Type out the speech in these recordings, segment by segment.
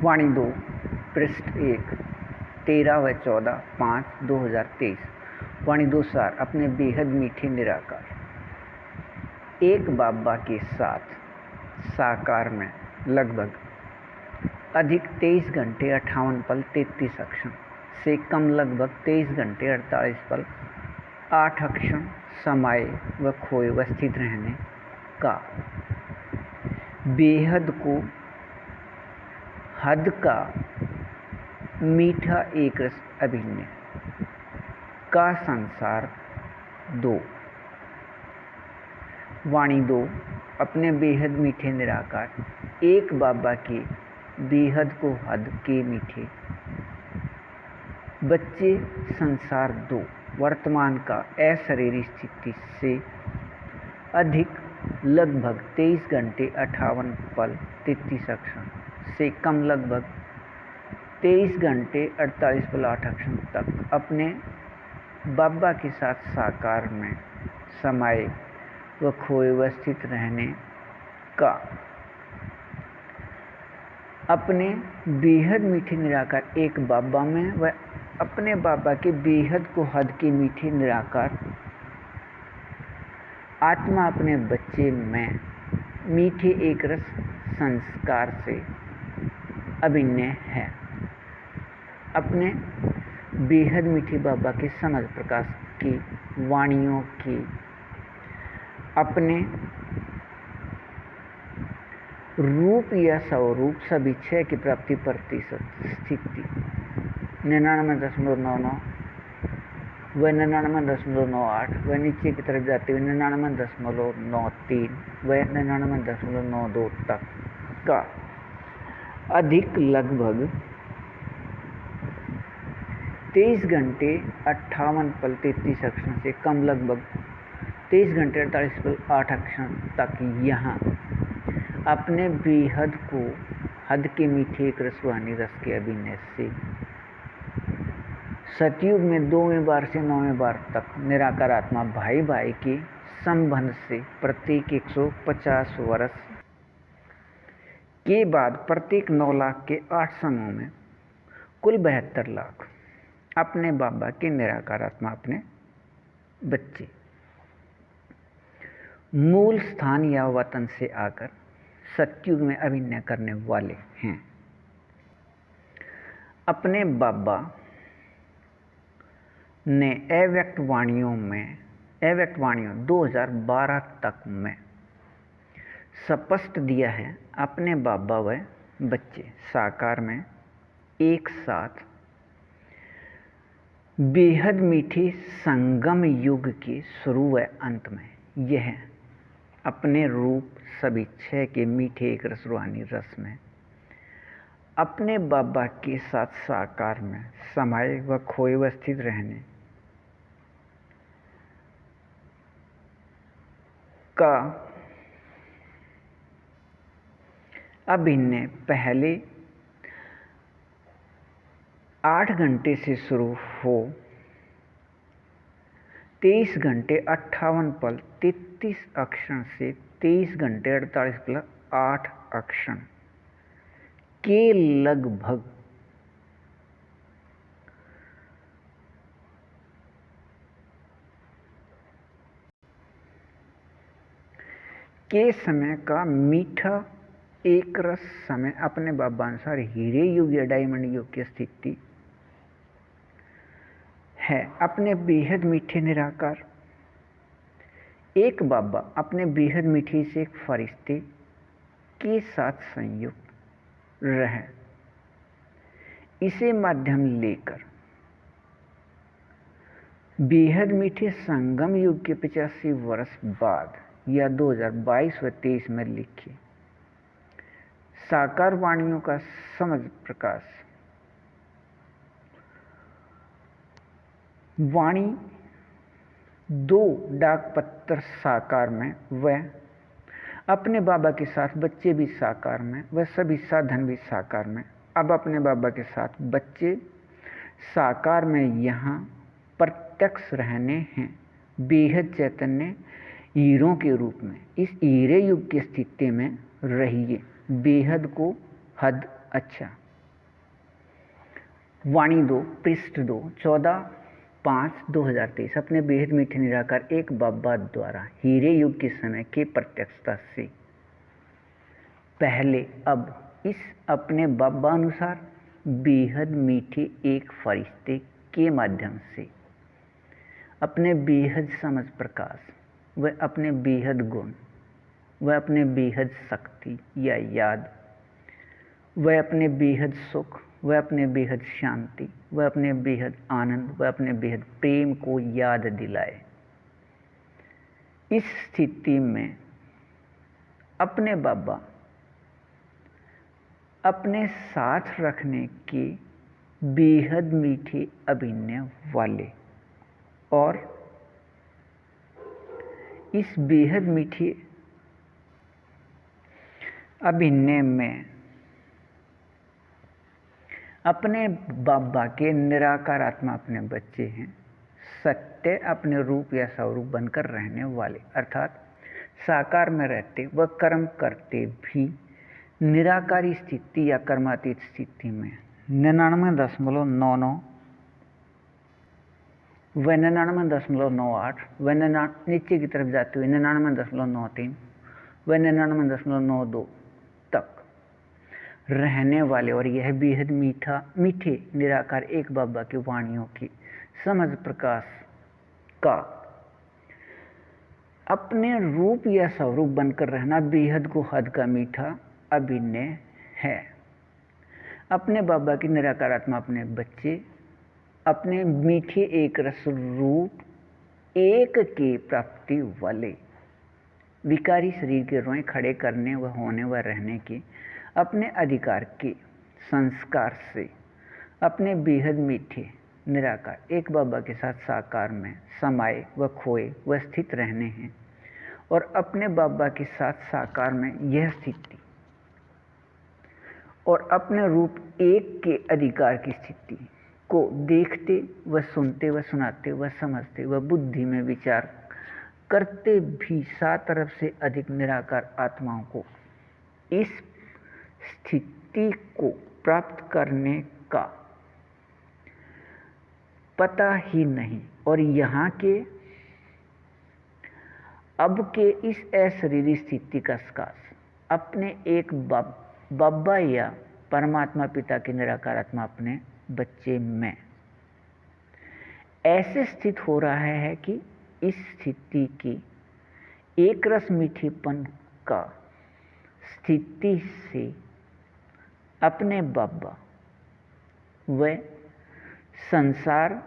वाणी 2 पृष्ठ 1 13 व 14/5/2023। वाणी 2 सार अपने बेहद मीठे निराकार। एक बाबा के साथ साकार में लगभग अधिक 23 घंटे 58 पल 33 अक्षण से कम लगभग 23 घंटे 48 पल 8 अक्षण समाये व खोए व स्थित रहने का। बेहद को हद का मीठा एक रस अभिनय का संसार 2। वाणी 2 अपने बेहद मीठे निराकार। एक बाबा के बेहद को हद के मीठे बच्चे संसार 2 वर्तमान का अशरीरी स्थिति से अधिक लगभग 23 घंटे 58 पल 33 अक्षण से कम लगभग 23 घंटे 48 पल 8 अक्षण तक अपने बाबा के साथ साकार में समाये व खोए व स्थित रहने का। अपने बेहद मीठे निराकार एक बाबा में व अपने बाबा के बेहद को हद के मीठे निराकार आत्मा अपने बच्चे में मीठे एक रस संस्कार से अभिन्न है। अपने बेहद मीठे बाबा के समझ प्रकाश की वाणियों की अपने रूप या स्वरूप सभी 6 की प्राप्ति प्रतिशत स्थिति 99.99 व 99.98 व नीचे की तरफ जाते हुए 99.93 व 99.92 तक का अधिक लगभग 23 घंटे 58 पल 33 अक्षण से कम लगभग 23 घंटे 48 पल 8 अक्षण तक यहाँ अपने बेहद को हद के मीठे एक रसवानी रस के अभिनय से सतयुग में 2वें बार से 9वें बार तक निराकार आत्मा भाई भाई के संबंध से प्रत्येक 150 वर्ष के बाद प्रत्येक 9 लाख के 8 समूह में कुल 72 लाख अपने बाबा के निराकार आत्मा अपने बच्चे मूल स्थान या वतन से आकर सतयुग में अभिनय करने वाले हैं। अपने बाबा ने अव्यक्त वाणियों 2012 तक में स्पष्ट दिया है। अपने बाबा व बच्चे साकार में एक साथ बेहद मीठे संगम युग के शुरू व अंत में यह अपने रूप सभी 6 के मीठे एक रसवानी रस में अपने बाबा के साथ साकार में समाये व खोए व स्थित रहने का अभिनय पहले 8 घंटे से शुरू हो 23 घंटे 58 पल 33 अक्षण से 23 घंटे 48 पल 8 अक्षण के लगभग के समय का मीठा एक रस समय अपने बाबा अनुसार हीरे युग या डायमंड युग की स्थिति है। अपने बेहद मीठे निराकार एक बाबा अपने बेहद मीठे से एक फरिश्ते के साथ संयुक्त रहे इसे माध्यम लेकर बेहद मीठे संगम युग के 85 वर्ष बाद या 2022 व 23 में लिखे साकार वाणियों का समझ प्रकाश। वाणी 2 डाक पत्र साकार में व अपने बाबा के साथ बच्चे भी साकार में व सभी साधन भी साकार में। अब अपने बाबा के साथ बच्चे साकार में यहाँ प्रत्यक्ष रहने हैं बेहद चैतन्य हीरों के रूप में। इस हीरे युग की स्थिति में रहिए बेहद को हद अच्छा। वाणी 2 पृष्ठ 2 14/5/2023 अपने बेहद मीठे निराकार एक बाबा द्वारा हीरे युग के समय की प्रत्यक्षता से पहले अब इस अपने बाबा अनुसार बेहद मीठे एक फरिश्ते के माध्यम से अपने बेहद समझ प्रकाश व अपने बेहद गुण व अपने बेहद शक्ति या याद व अपने बेहद सुख वह अपने बेहद शांति वह अपने बेहद आनंद वह अपने बेहद प्रेम को याद दिलाए। इस स्थिति में अपने बाबा अपने साथ रखने के बेहद मीठे अभिनय वाले और इस बेहद मीठे अभिनय में अपने बाबा के निराकार आत्मा अपने बच्चे हैं, सत्य अपने रूप या स्वरूप बनकर रहने वाले, अर्थात साकार में रहते व कर्म करते भी निराकारी स्थिति या कर्मातीत स्थिति में 99.99 व 99.98 व नीचे की तरफ जाते हुए 99.93 व 99.92 तक रहने वाले और यह बेहद मीठे निराकार एक बाबा की वाणियों की समझ प्रकाश का अपने रूप या स्वरूप बनकर रहना बेहद को हद का मीठा अभिनय है। अपने बाबा की निराकार आत्मा अपने बच्चे अपने मीठे एक रस रूप एक के प्राप्ति वाले विकारी शरीर के रोए खड़े करने व होने व रहने के अपने अधिकार के संस्कार से अपने बेहद मीठे निराकार एक बाबा के साथ साकार में समाये व खोए व स्थित रहने हैं और अपने बाबा के साथ साकार में यह स्थिति और अपने रूप एक के अधिकार की स्थिति को देखते व सुनते व सुनाते व समझते व बुद्धि में विचार करते भी 7 अरब से अधिक निराकार आत्माओं को इस स्थिति को प्राप्त करने का पता ही नहीं और यहाँ के अब के इस अशरीरी स्थिति का स्कास अपने एक बाबा या परमात्मा पिता की निराकार आत्मा अपने बच्चे में ऐसे स्थित हो रहा है कि इस स्थिति की एक रस मीठेपन का स्थिति से अपने बाबा व संसार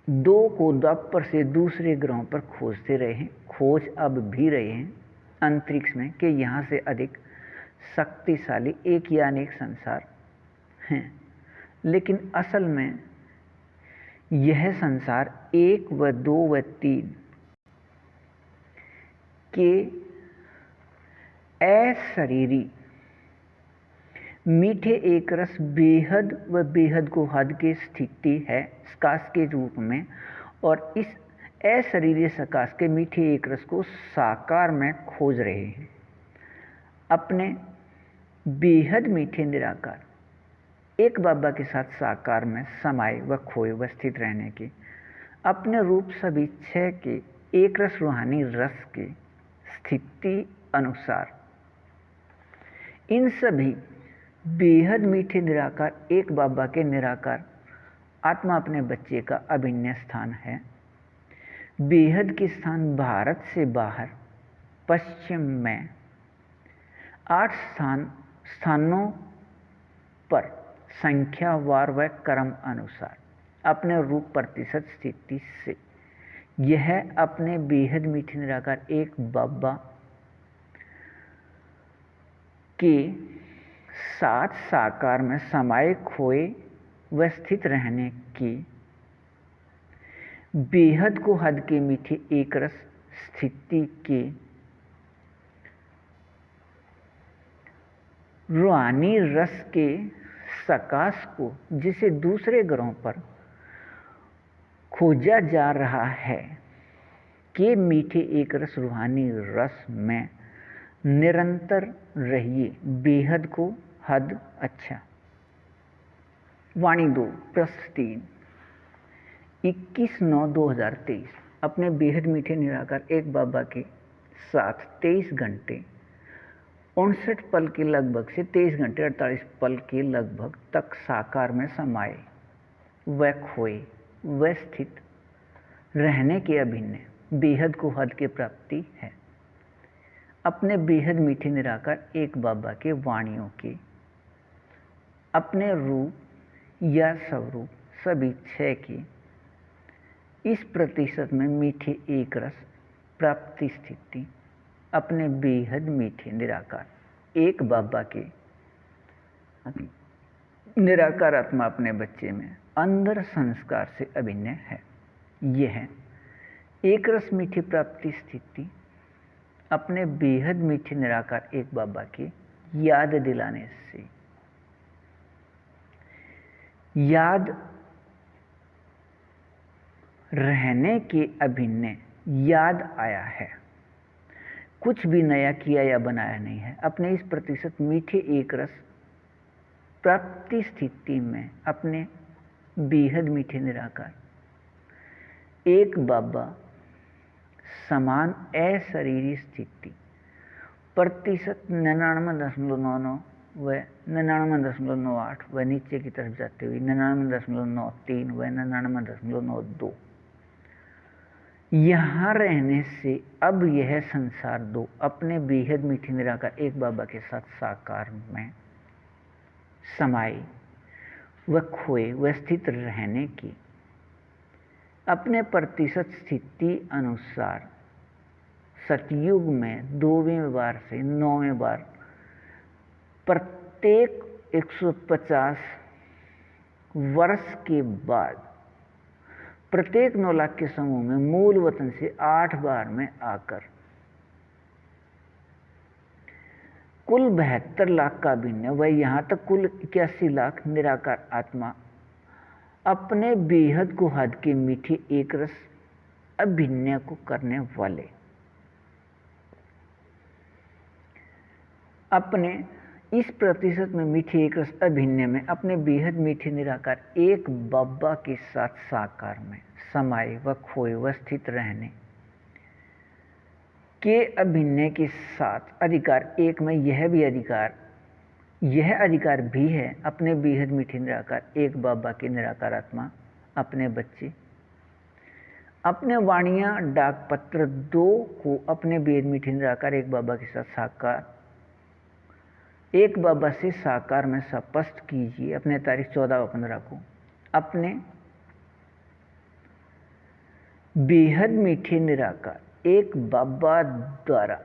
दो को द्वापर से दूसरे ग्रहों पर खोजते रहे हैं, खोज अब भी रहे हैं अंतरिक्ष में कि यहाँ से अधिक शक्तिशाली एक या अनेक संसार हैं, लेकिन असल में यह संसार 1 व 2 व 3 के अशरीरी मीठे एक रस बेहद व बेहद को हद की स्थिति है सकाश के रूप में और इस अशरीरी सकाश के मीठे एक रस को साकार में खोज रहे हैं। अपने बेहद मीठे निराकार एक बाबा के साथ साकार में समाये व खोए व स्थित रहने के अपने रूप सभी 6 के एक रस रूहानी रस के स्थिति अनुसार इन सभी बेहद मीठे निराकार एक बाबा के निराकार आत्मा अपने बच्चे का अभिन्न स्थान है। बेहद के स्थान भारत से बाहर पश्चिम में 8 स्थानों पर संख्यावार व क्रम अनुसार अपने रूप प्रतिशत स्थिति से यह अपने बेहद मीठे निराकार एक बाबा के साथ साकार में समाये खोए व स्थित रहने की बेहद को हद के मीठे एक रस स्थिति के रूहानी रस के सकाश को जिसे दूसरे ग्रहों पर खोजा जा रहा है के मीठे एक रस रूहानी रस में निरंतर रहिए। बेहद को हद अच्छा वाणी 2 पृष्ठ 3 21/9/2023 अपने बेहद मीठे निराकार एक बाबा के साथ 23 घंटे 59 पल के लगभग से 23 घंटे 48 पल के लगभग तक साकार में समाये व खोए व स्थित रहने के अभिन्न बेहद को हद की प्राप्ति है। अपने बेहद मीठे निराकार एक बाबा के वाणियों के अपने रूप या स्वरूप सभी छह के इस प्रतिशत में मीठे एक रस प्राप्ति स्थिति अपने बेहद मीठे निराकार एक बाबा के निराकार आत्मा अपने बच्चे में अंदर संस्कार से अभिन्न है। यह एक रस मीठी प्राप्ति स्थिति अपने बेहद मीठे निराकार एक बाबा की याद दिलाने से याद रहने के अभिन्न याद आया है। कुछ भी नया किया या बनाया नहीं है। अपने इस प्रतिशत मीठे एक रस प्राप्ति स्थिति में अपने बेहद मीठे निराकार एक बाबा समान अशरीरी स्थिति प्रतिशत 99.99 व 99.98 व नीचे की तरफ जाते हुए 99.93 व 99.92 यहाँ रहने से अब यह संसार दो अपने बेहद मीठे निराकार एक बाबा के साथ साकार में समाये व खोए व स्थित रहने की अपने प्रतिशत स्थिति अनुसार सतयुग में 2वें बार से 9वें बार प्रत्येक 150 वर्ष के बाद प्रत्येक 9 लाख के समूह में मूल वतन से 8 बार में आकर कुल 72 लाख का भिन्न व यहाँ तक कुल 81 लाख निराकार आत्मा अपने बेहद को हद के मीठे एक रस अभिन्न को करने वाले अपने इस प्रतिशत में मीठे एक रस अभिन्न में अपने बेहद मीठे निराकार एक बाबा के साथ साकार में समाये व खोए व स्थित रहने के अभिन्न के साथ अधिकार एक में यह अधिकार भी है। अपने बेहद मीठे निराकार एक बाबा के निराकार आत्मा अपने बच्चे अपने वाणियाँ डाक पत्र 2 को अपने बेहद मीठे निराकार एक बाबा के साथ साकार एक बाबा से साकार में स्पष्ट कीजिए। अपने तारीख 14/15 को अपने बेहद मीठे निराकार एक बाबा द्वारा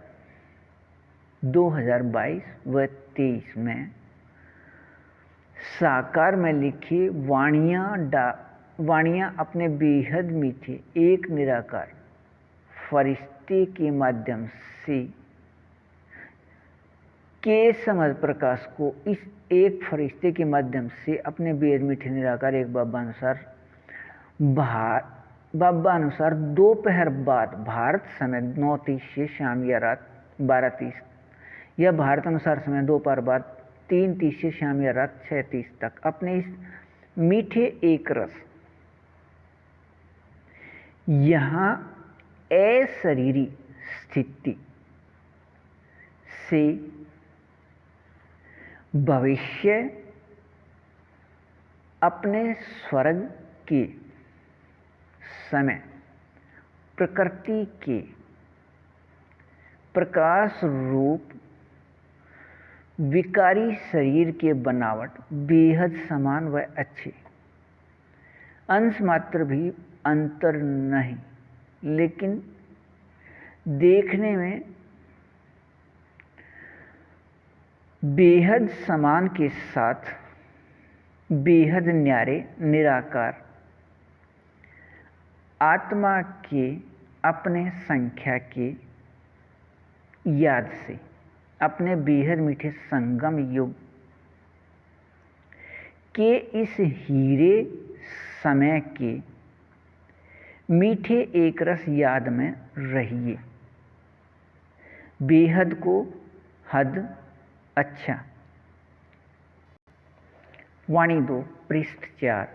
2022 व 23 में साकार में लिखी वाणियाँ अपने बेहद मीठे एक निराकार फरिश्ते के माध्यम से के समझ प्रकाश को इस एक फरिश्ते के माध्यम से अपने बेहद मीठे निराकार एक बाबा अनुसार दोपहर बाद भारत समय 9:30 से शाम या रात 12:30 या भारत अनुसार समय दोपहर बाद 3:30 से शाम या रात 6:30 तक अपने इस मीठे एक रस यहाँ अशरीरी स्थिति से भविष्य अपने स्वर्ग के समय प्रकृति के प्रकाश रूप विकारी शरीर के बनावट बेहद समान व अच्छे अंश मात्र भी अंतर नहीं, लेकिन देखने में बेहद समान के साथ बेहद न्यारे निराकार आत्मा के अपने संख्या के याद से अपने बेहद मीठे संगम युग के इस हीरे समय के मीठे एक रस याद में रहिए। बेहद को हद अच्छा। वाणी 2 पृष्ठ 4,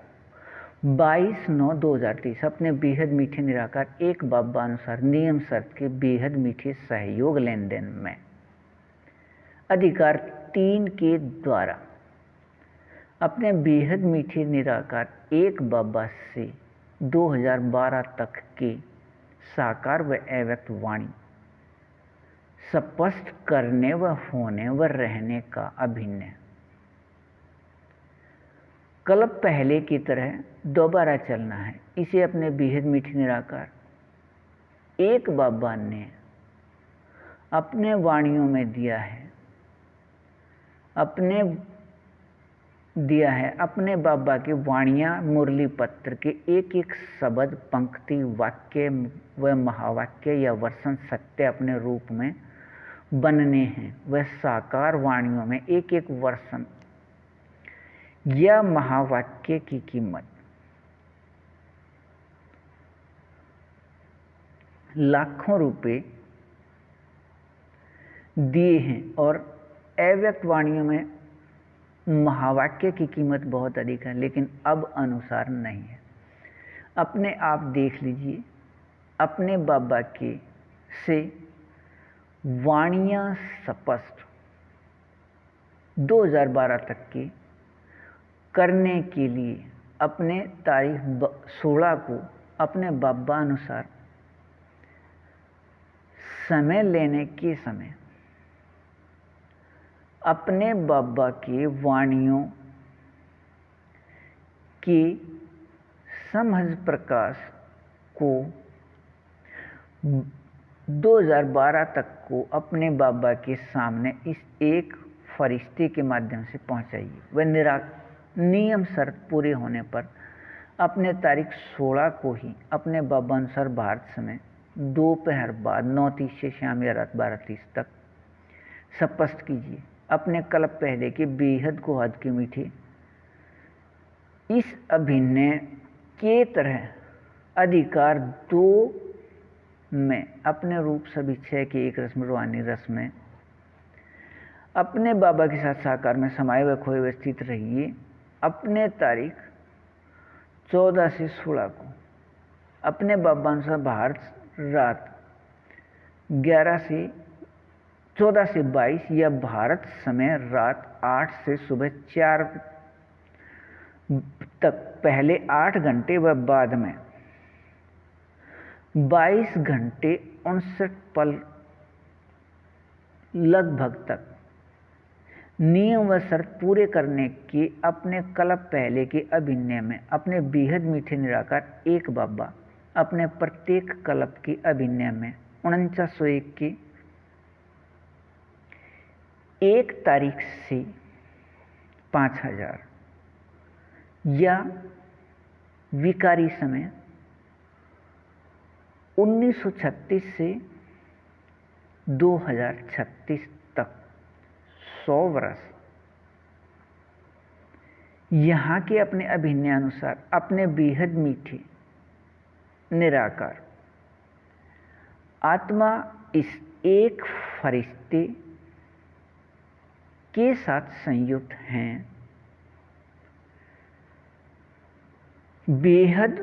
22/9/2023 अपने बेहद मीठे निराकार एक बाबा अनुसार नियम शर्त के बेहद मीठे सहयोग लेन देन में अधिकार 3 के द्वारा अपने बेहद मीठे निराकार एक बाबा से 2012 तक के साकार व अव्यक्त वाणी स्पष्ट करने व होने व रहने का अभिनय कल्प पहले की तरह दोबारा चलना है। इसे अपने बेहद मीठे निराकार एक बाबा ने अपने वाणियों में दिया है अपने बाबा की वाणियाँ मुरली पत्र के एक एक शब्द, पंक्ति, वाक्य व महावाक्य या वर्षन सत्य अपने रूप में बनने हैं। वह साकार वाणियों में एक एक वर्षन या महावाक्य की कीमत लाखों रुपए दिए हैं और अव्यक्त वाणियों में महावाक्य की कीमत बहुत अधिक है, लेकिन अब अनुसार नहीं है। अपने आप देख लीजिए, अपने बाबा के से वाणियाँ स्पष्ट 2012 तक की करने के लिए अपने तारीख 16 को अपने बाबा अनुसार समय लेने के समय अपने बाबा के वाणियों के समझ प्रकाश को 2012 तक को अपने बाबा के सामने इस एक फरिश्ते के माध्यम से पहुंचाइए। वह नियम शर्त पूरे होने पर अपने तारीख 16 को ही अपने बाबा अनुसार भारत समय दोपहर बाद 9:30 से शाम या रात 12:30 तक स्पष्ट कीजिए। अपने कल्प पहले के बेहद को हद के मीठे इस अभिनय के तरह अधिकार 2 में अपने रूप सभी 6 के एक रस में रूहानी रस में अपने बाबा के साथ साकार में समाये हुए खोए हुए स्थित रहिए। अपने तारीख 14 से 16 को अपने बाबा अनुसार भारत रात 11 से 14 से 22 या भारत समय रात 8 से सुबह 4 तक पहले 8 घंटे व बाद में 22 घंटे 59 पल लगभग तक नियम व शर्त पूरे करने के अपने कल्प पहले के अभिनय में अपने बेहद मीठे निराकार एक बाबा अपने प्रत्येक कल्प के अभिनय में 4901 के 1 तारीख से 5000 या विकारी समय 1936 से 2036 तक 100 वर्ष यहाँ के अपने अभिनय अनुसार अपने बेहद मीठे निराकार आत्मा इस एक फरिश्ते के साथ संयुक्त हैं। बेहद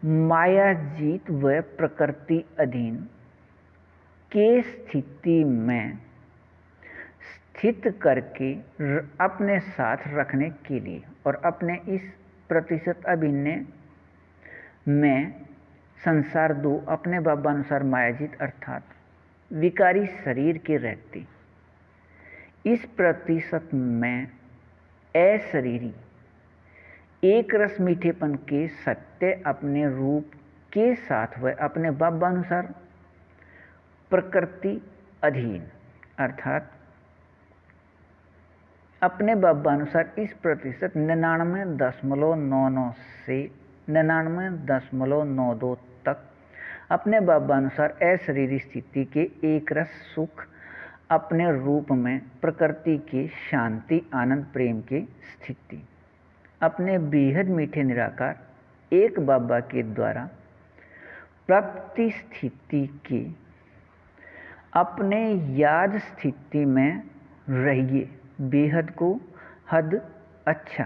मायाजीत व प्रकृति अधीन के स्थिति में स्थित करके अपने साथ रखने के लिए और अपने इस प्रतिशत अभिनय में संसार 2 अपने बाबा अनुसार मायाजीत अर्थात विकारी शरीर के रहते इस प्रतिशत में अशरीरी एक रस मीठेपन के सत्य अपने रूप के साथ वह अपने बाबा अनुसार प्रकृति अधीन अर्थात अपने बाबा अनुसार इस प्रतिशत 99.99 से 99.92 तक अपने बाबा अनुसार अशरीरी स्थिति के एक रस सुख अपने रूप में प्रकृति के शांति आनंद प्रेम की स्थिति अपने बेहद मीठे निराकार एक बाबा के द्वारा प्राप्ति स्थिति के अपने याद स्थिति में रहिए। बेहद को हद अच्छा